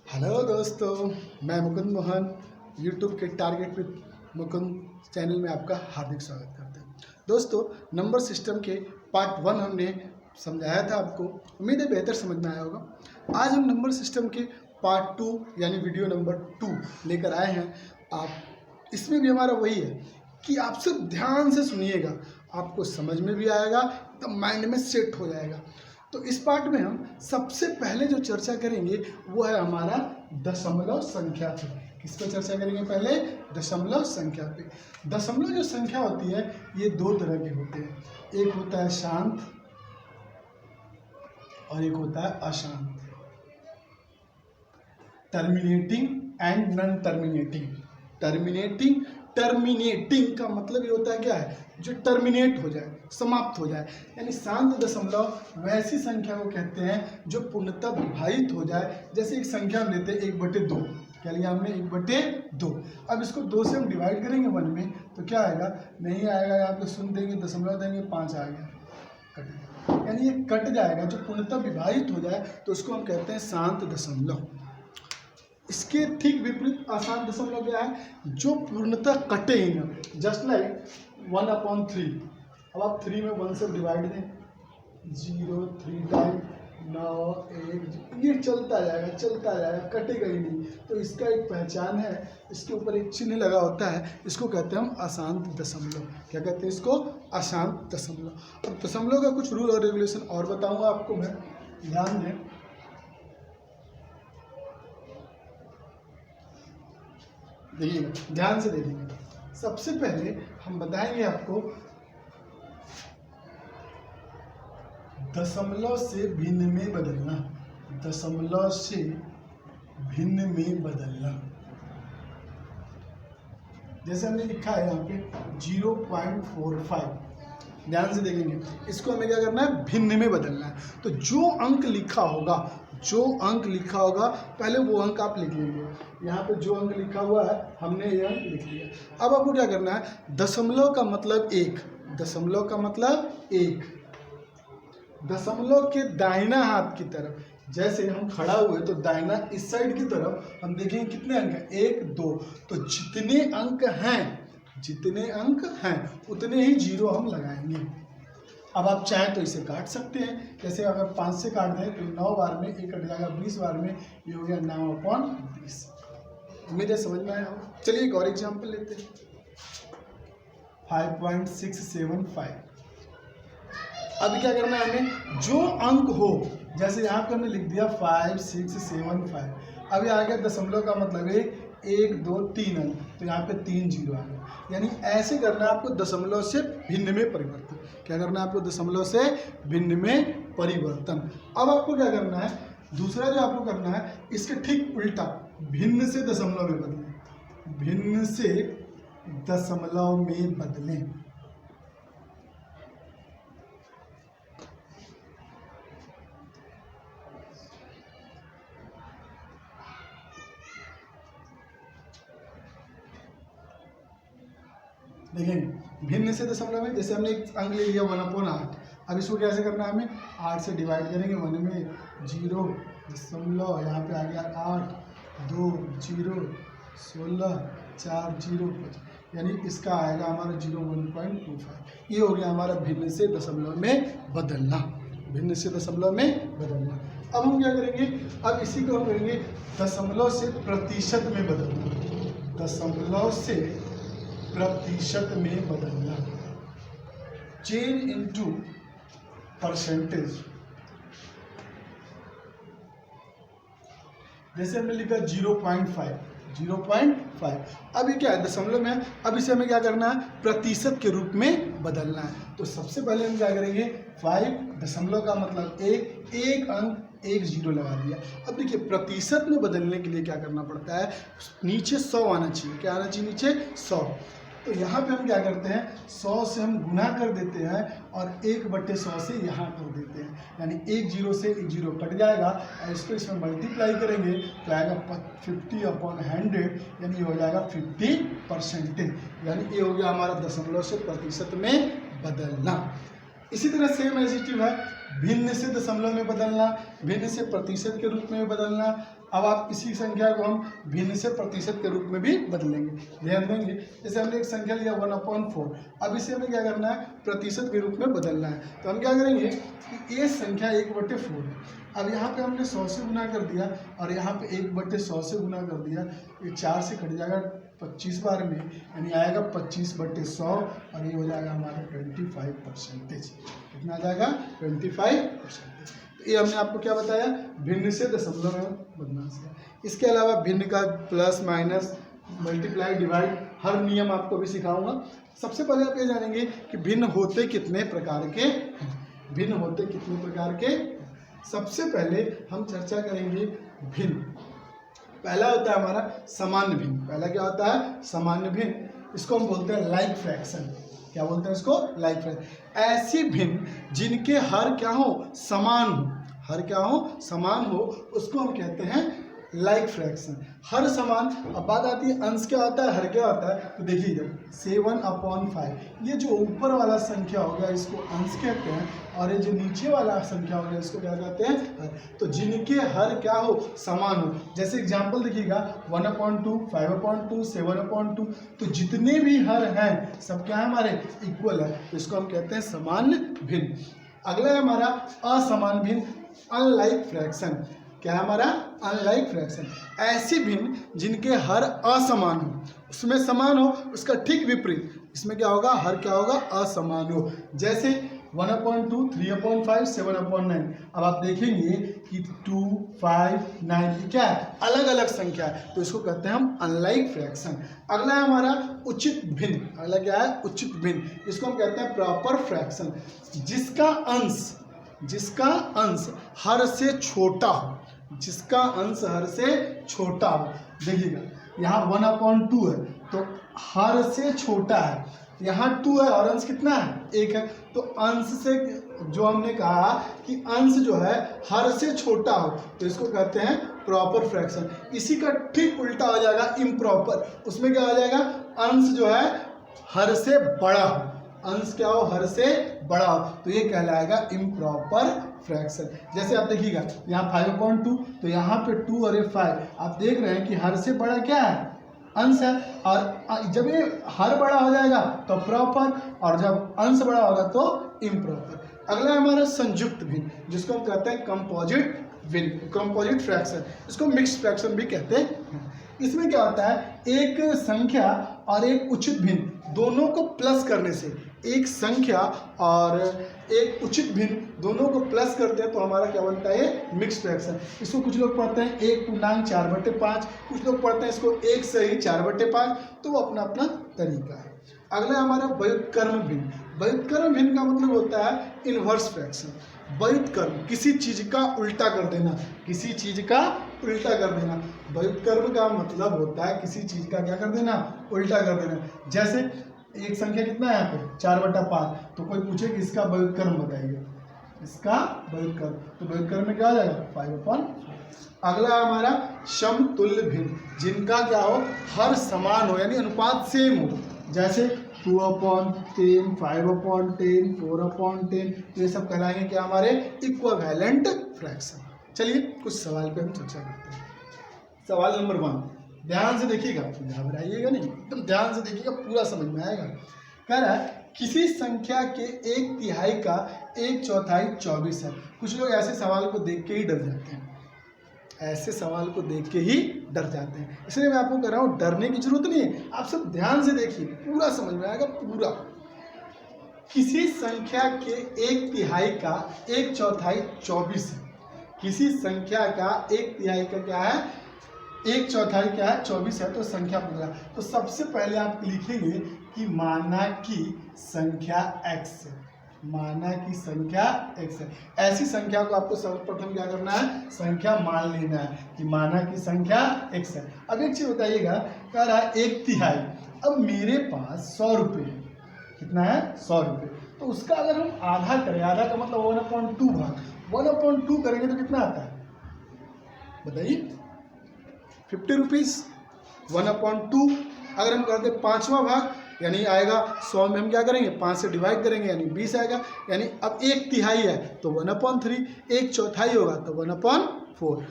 Hello दोस्तों, मैं Mukund Mohan YouTube के टारगेट विद मुकुंद चैनल में आपका हार्दिक स्वागत करते हैं। दोस्तों, नंबर सिस्टम के पार्ट 1 हमने समझाया था आपको, उम्मीद है बेहतर समझ में आया होगा। आज हम नंबर सिस्टम के पार्ट 2 यानी वीडियो नंबर 2 लेकर आए हैं। आप इसमें भी हमारा वही है कि आप सिर्फ ध्यान से सुनिएगा, आपको समझ में भी आएगा, तो माइंड में सेट हो जाएगा। तो इस पार्ट में हम सबसे पहले जो चर्चा करेंगे वो है हमारा दशमलव संख्या पे। किस पे चर्चा करेंगे? पहले दशमलव संख्या पे। दशमलव जो संख्या होती है ये दो तरह के होते हैं, एक होता है शांत और एक होता है अशांत, terminating and non terminating. Terminating का मतलब ये होता है क्या है, जो टर्मिनेट हो जाए, समाप्त हो जाए। यानी शांत दशमलव वैसी संख्या को कहते हैं जो पूर्णतः विभाजित हो जाए। जैसे एक संख्या हम लेते हैं 1/2, क्या लिया हमने? 1/2। अब इसको 2 से हम डिवाइड करेंगे 1 में तो क्या आएगा? नहीं आएगा, यहाँ पे शून्य देंगे, दशमलव देंगे, 5 आ गया, कट। यानी ये कट जाएगा, जो पूर्णतः विभाजित हो जाए तो उसको हम कहते हैं शांत दशमलव। इसके ठीक विपरीत अशांत दशमलव क्या है? जो पूर्णतः कटे ही ना, जस्ट लाइक 1/3। अब आप 3 में 1 से डिवाइड दें, 0 3 टाइम 9 1, ये चलता जाएगा, कटेगा ही नहीं। तो इसका एक पहचान है, इसके ऊपर एक चिन्ह लगा होता है, इसको कहते हैं हम अशांत दशमलव। क्या कहते हैं इसको? अशांत दशमलव। अब दशमलव का कुछ रूल और रेगुलेशन और बताऊंगा आपको मैं, ध्यान दें। देखिए, ध्यान से देखिए। सबसे पहले हम बताएंगे आपको दशमलव से भिन्न में बदलना। दशमलव से भिन्न में बदलना, जैसे हमने लिखा है यहाँ पे 0.45। ध्यान से देखेंगे, इसको हमें क्या करना है? भिन्न में बदलना है। तो जो अंक लिखा होगा पहले वो अंक आप लिख लेंगे। यहाँ पे जो अंक लिखा हुआ है हमने ये अंक लिख लिया। अब आपको क्या करना है? दशमलव का मतलब 1, दशमलव का मतलब 1। दशमलव के दाहिना हाथ की तरफ जैसे हम खड़ा हुए तो दाहिना इस साइड की तरफ हम देखेंगे कितने अंक हैं? 1 2। तो जितने अंक हैं उतने ही 0 हम लगाएंगे। अब आप चाहें तो इसे काट सकते हैं। जैसे अगर 5 से काट दें तो 9 बार में 1 कट जाएगा, 20 बार में ये हो गया 9/20। उम्मीद है समझ में आया हो। चलिए एक और एग्जाम्पल लेते हैं, 5.675। अब क्या करना है हमें? जो अंक हो, जैसे यहाँ पे हमने लिख दिया 5675। अब ये आ गया दशमलव का मतलब 1 2 3 अंक, तो यहाँ पे 3 0 आ गया। यानी ऐसे करना है आपको दशमलव से भिन्न में परिवर्तन। क्या करना है आपको? दशमलव से भिन्न में परिवर्तन। अब आपको क्या करना है? दूसरा जो आपको करना है, इसके ठीक उल्टा भिन्न से दशमलव में बदलें। भिन्न से दशमलव में बदलें। देखेंगे, भिन्न से दशमलव में जैसे हमने एक अंक ले लिया 1/8। अब इसको कैसे करना है? हमें 8 से डिवाइड करेंगे। 1 में 0 दशमलव, यहाँ पे आ गया 8 2 0 16 4 0 5, यानी इसका आएगा हमारा 1.25। ये हो गया हमारा भिन्न से दशमलव में बदलना। भिन्न से दशमलव में बदलना। अब हम क्या करेंगे? अब इसी को हम करेंगे दशमलव से प्रतिशत में बदलना। दशमलव से प्रतिशत में बदलना, चेंज इनटू परसेंटेज। जैसे हमने लिखा 0.5। अब ये क्या है? दशमलव में। अब इसे हमें क्या करना है? प्रतिशत के रूप में बदलना है। तो सबसे पहले हम क्या करेंगे? 5 दशमलव का मतलब 1 अंक 1 0 लगा दिया। अब देखिए, प्रतिशत में बदलने के लिए क्या करना पड़ता है? नीचे 100 आना चाहिए। क्या आना चाहिए? नीचे 100। तो यहाँ पे हम क्या करते हैं? 100 से हम गुना कर देते हैं और 1/100 से यहाँ कर देते हैं। यानी 1 0 से 1 0 कट जाएगा और इसको इसमें मल्टीप्लाई करेंगे तो आएगा 50/100, यानी हो जाएगा 50%। यानी ये हो गया हमारा दशमलव से प्रतिशत में बदलना। इसी तरह सेम एज इट इज है भिन्न से दशमलव में बदलना, भिन्न से प्रतिशत के रूप में बदलना। अब आप इसी संख्या को हम भिन्न से प्रतिशत के रूप में भी बदलेंगे, ध्यान देंगे। जैसे हमने एक संख्या लिया 1/4, अब इसे हमें क्या करना है, प्रतिशत के रूप में बदलना है। तो हम क्या करेंगे कि ये संख्या 1/4 है। अब यहाँ पे हमने 100 से गुना कर दिया और यहाँ पे 1/100 से गुना कर दिया। ये 4 से कट जाएगा 25 बार में, यानी आएगा 25/100 और ये हो जाएगा हमारा 25%। कितना आ जाएगा, 25%। तो ये हमने आपको क्या बताया, भिन्न से दशमलव में बदलना है। इसके अलावा भिन्न का प्लस माइनस मल्टीप्लाई डिवाइड हर नियम आपको भी सिखाऊंगा। सबसे पहले आप ये जानेंगे कि भिन्न होते कितने प्रकार के हैं, भिन्न होते कितने प्रकार के। सबसे पहले हम चर्चा करेंगे भिन्न। पहला होता है हमारा सामान्य भिन्न। पहला क्या होता है, सामान्य भिन्न। इसको हम बोलते हैं लाइक फ्रैक्शन। क्या बोलते हैं इसको, लाइक फ्रैक्शन। ऐसी भिन्न जिनके हर क्या हो, समान हो, हर क्या हो, समान हो, उसको हम कहते हैं लाइक फ्रैक्शन। हर समान। अब बात आती है अंश क्या होता है, हर क्या होता है। तो देखिएगा 7/5, ये जो ऊपर वाला संख्या हो गया इसको अंश कहते हैं, और ये जो नीचे वाला संख्या हो गया इसको क्या कहते हैं, हर। तो जिनके हर क्या हो, समान हो। जैसे एग्जांपल देखिएगा 1/2, 5/2, 7/2, तो जितने भी हर हैं सब क्या है, हमारे इक्वल है। तो इसको हम कहते हैं सामान्य भिन्न। अगला है हमारा असमान भिन्न, अनलाइक फ्रैक्शन। क्या है हमारा, अनलाइक फ्रैक्शन। ऐसी भिन्न जिनके हर असमान हो, उसमें समान हो, उसका ठीक विपरीत इसमें क्या होगा, हर क्या होगा, असमान हो। जैसे 1/2, 3/5, 7/9। अब आप देखेंगे कि 2, 5, 9 क्या है, अलग अलग संख्या है, तो इसको कहते हैं हम अनलाइक फ्रैक्शन। अगला है हमारा उचित भिन्न। अगला क्या है, उचित भिन्न। इसको हम कहते हैं प्रॉपर फ्रैक्शन। जिसका अंश हर से छोटा हो, जिसका अंश हर से छोटा हो। देखिएगा यहाँ 1/2 है तो हर से छोटा है, यहाँ 2 है और अंश कितना है, 1 है। तो अंश से जो हमने कहा कि अंश जो है हर से छोटा हो, तो इसको कहते हैं प्रॉपर फ्रैक्शन। इसी का ठीक उल्टा हो जाएगा इम्प्रॉपर। उसमें क्या हो जाएगा, अंश जो है हर से बड़ा हो, अंश क्या हो, हर से बड़ा हो, तो ये कहलाएगा इम्प्रॉपर फ्रैक्शन। जैसे आप देखिएगा यहाँ 5/2, तो यहाँ पे 2 और 5, आप देख रहे हैं कि हर से बड़ा क्या है, अंश है। और जब ये हर बड़ा हो जाएगा तो प्रॉपर, और जब अंश बड़ा होगा तो इम्प्रॉपर। अगला हमारा संयुक्त भिन्न, जिसको हम कहते हैं कंपोजिट भिन्न, कंपोजिट फ्रैक्शन। इसको मिक्स फ्रैक्शन भी कहते हैं। इसमें क्या होता है, एक संख्या और एक उचित भिन्न दोनों को प्लस करने से, एक संख्या और एक उचित भिन्न दोनों को प्लस करते हैं तो हमारा क्या बनता है, मिक्स फ्रैक्शन। इसको कुछ लोग पढ़ते हैं 1/4/5, कुछ लोग पढ़ते हैं इसको 1 से ही 4/5, तो वो अपना अपना तरीका है। अगला हमारा व्युत्क्रम भिन्न। व्युत्क्रम भिन्न का मतलब होता है इनवर्स फ्रैक्शन। व्युत्क्रम, किसी चीज का उल्टा कर देना, किसी चीज का उल्टा कर देना। व्युत्क्रम का मतलब होता है किसी चीज का क्या कर देना, उल्टा कर देना। जैसे एक संख्या कितना है यहाँ पे 4/5, तो कोई पूछे कि इसका व्युत्क्रम बताइए, इसका व्युत्क्रम, तो व्युत्क्रम में क्या हो जाएगा 5/4। अगला हमारा समतुल्य भिन्न, जिनका क्या हो, हर समान हो, यानी अनुपात सेम हो। जैसे 2/10, 5/10, 4/10, तो ये सब कहलाएंगे क्या, हमारे इक्विवेलेंट फ्रैक्शन। चलिए कुछ सवाल पे हम चर्चा करते हैं। सवाल नंबर 1, ध्यान से देखिएगा, घबराइएगा नहीं, एकदम ध्यान से देखिएगा, पूरा समझ में आएगा। कह रहा है किसी संख्या के 1/3 का 1/4 24 है। कुछ लोग ऐसे सवाल को देख के ही डर जाते हैं, ऐसे सवाल को देख के ही डर जाते हैं, इसलिए मैं आपको कह रहा हूँ डरने की जरूरत नहीं है। आप सब ध्यान से देखिए, पूरा समझ में आएगा, पूरा। किसी संख्या के 1/3 का 1/4 24 है। किसी संख्या का 1/3 का क्या है, 1/4 क्या है, 24 है। तो संख्या पूरा, तो सबसे पहले आप लिखेंगे कि माना की संख्या x है, माना की संख्या x है। ऐसी संख्या को आपको सर्वप्रथम क्या करना है, संख्या मान लेना है कि माना की संख्या x है। अब एक चीज बताइएगा, कह रहा है 1/3, अब मेरे पास 100 रुपये है, कितना है 100 रुपये, तो उसका अगर हम आधा करें, आधा का मतलब 1/2 भाग, 1/2 करेंगे तो कितना आता है बताइए, 50 रुपीज़। 1/2 अगर हम करते 5वां भाग यानी आएगा 100 में हम क्या करेंगे 5 से डिवाइड करेंगे यानी 20 आएगा। यानी अब 1/3 है तो 1/3, 1/4 होगा तो 1/4।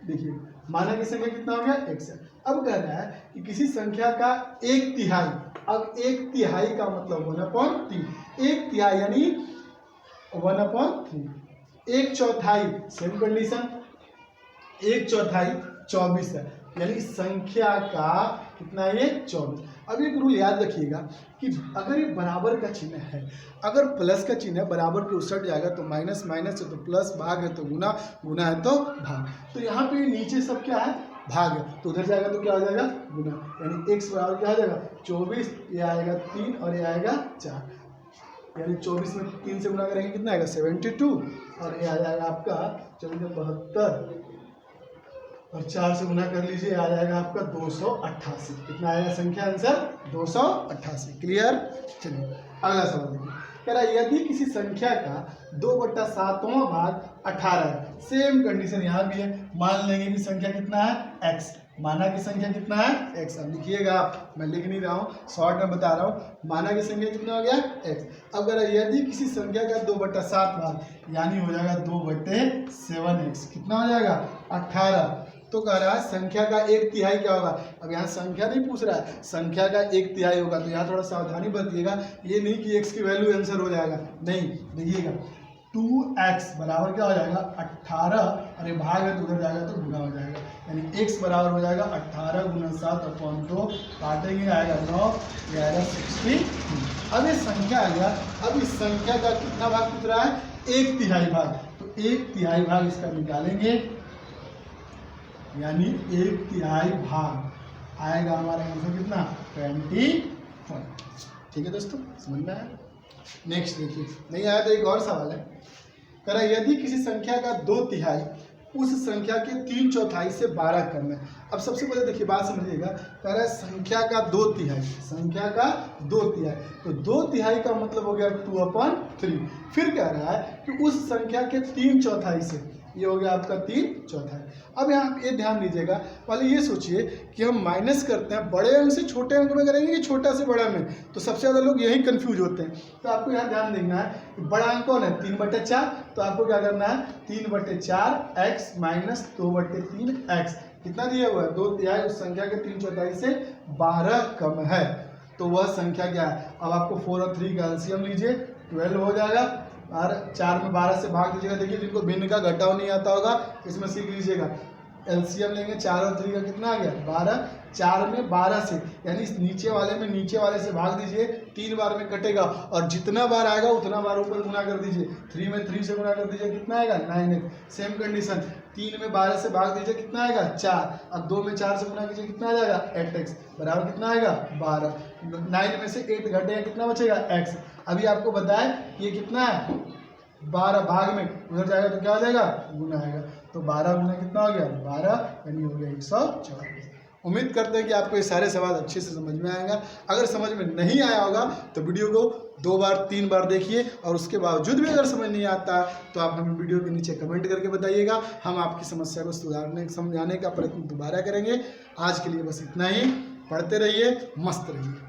देखिए माना की संख्या कितना हो गया x है। अब कह रहा है कि किसी संख्या का 1/3, अब 1/3 का मतलब 1/3, 1/3 यानी 1/3, 1/4 सेम कंडीशन, 1/4 24 है यानी संख्या का कितना है ये 24। अब एक रूल याद रखिएगा कि अगर ये बराबर का चिन्ह है, अगर प्लस का चिन्ह है बराबर के उस साइड जाएगा तो माइनस माइनस है तो प्लस, भाग है तो गुना, गुना है तो भाग। तो यहाँ पे नीचे सब क्या है भाग है तो उधर जाएगा तो क्या हो जाएगा गुना, यानी x बराबर क्या हो जाएगा 24, ये आएगा 3 और ये आएगा 4, यानी 24 में 3 से गुना करेंगे कितना आएगा 72 और ये आ जाएगा आपका 72 और 4 से गुना कर लीजिए आ जाएगा आपका 288। कितना आएगा संख्या आंसर 288। क्लियर। चलिए अगला सवाल देखिए, कह रहा है यदि किसी संख्या का 2/7वां भाग 18 है, सेम कंडीशन यहाँ भी है। मान लेंगे कि संख्या कितना है x, माना की संख्या कितना है x। अब लिखिएगा आप, मैं लिख नहीं रहा हूँ, शॉर्ट में बता रहा हूँ। माना की संख्या कितना हो गया x। अब अगर यदि किसी संख्या का 2/7 भाग यानी हो जाएगा 2/7x, कितना हो जाएगा 18। तो कह रहा है संख्या का 1/3 क्या होगा। अब यहाँ संख्या नहीं पूछ रहा है, संख्या का 1/3 होगा। तो यहाँ थोड़ा सावधानी बरतिएगा, ये नहीं कि x की वैल्यू आंसर हो जाएगा, नहीं। देखिएगा 2x बराबर क्या हो जाएगा 18, अरे भाग है तो उधर जाएगा तो गुना हो जाएगा, यानी x बराबर हो जाएगा 18 × 7/2, काटेंगे आएगा 9, ये आएगा 60। अब ये संख्या आ गया। अब इस संख्या का कितना भाग पूछ रहा है 1/3 भाग, तो 1/3 भाग इसका निकालेंगे यानी 1/3 भाग आएगा हमारा आंसर कितना 21। ठीक है दोस्तों, समझ में आया। नेक्स्ट देखिए, नहीं आया तो एक और सवाल है। कह रहा है यदि किसी संख्या का 2/3 उस संख्या के 3/4 से 12 कम है। अब सबसे पहले देखिए बात समझिएगा, कह रहा है संख्या का 2/3, संख्या का 2/3, तो 2/3 का मतलब हो गया 2/3। फिर कह रहा है कि उस संख्या के 3/4 से, ये हो गया आपका 3/4। अब यहाँ ये ध्यान दीजिएगा, पहले ये सोचिए कि हम माइनस करते हैं बड़े अंक से छोटे अंक में करेंगे कि छोटा से बड़ा में, तो सबसे ज़्यादा लोग यही कंफ्यूज होते हैं। तो आपको यहाँ ध्यान देना है कि बड़ा अंक कौन है 3/4, तो आपको क्या करना है 3/4x माइनस 2/3x, कितना दिया हुआ है 2/3, उस संख्या के 3/4 से 12 कम है, तो वह संख्या क्या है। अब आपको 4 और 3 का एलसीएम लीजिए, 12 हो जाएगा और 4 में 12 से भाग दीजिएगा। देखिए जिनको भिन्न का घटाव नहीं आता होगा इसमें सीख लीजिएगा। एलसीएम लेंगे 4 और 3 का कितना आ गया 12, 4 में 12 से यानी नीचे वाले में नीचे वाले से भाग दीजिए, 3 बार में कटेगा और जितना बार आएगा उतना बार ऊपर गुना कर दीजिए। 3 में 3 से गुना कर दीजिए, कितना आएगा 9x। सेम कंडीशन 3 में 12 से भाग दीजिए, कितना आएगा 4। अब 2 में 4 से गुना कीजिए, कितना आ जाएगा 8x बराबर कितना आएगा 12। 9 में से 8 घटेगा, कितना बचेगा x। अभी आपको बताया ये कितना है 12, भाग में उधर जाएगा तो क्या हो जाएगा गुना आएगा, तो 12 गुना कितना हो गया 12, यानी हो गया 144। उम्मीद करते हैं कि आपको ये सारे सवाल अच्छे से समझ में आएगा। अगर समझ में नहीं आया होगा तो वीडियो को 2 बार 3 बार देखिए, और उसके बावजूद भी अगर समझ नहीं आता तो आप हमें वीडियो के नीचे कमेंट करके बताइएगा। हम आपकी समस्या को सुधारने समझाने का प्रयत्न दोबारा करेंगे। आज के लिए बस इतना ही। पढ़ते रहिए, मस्त रहिए।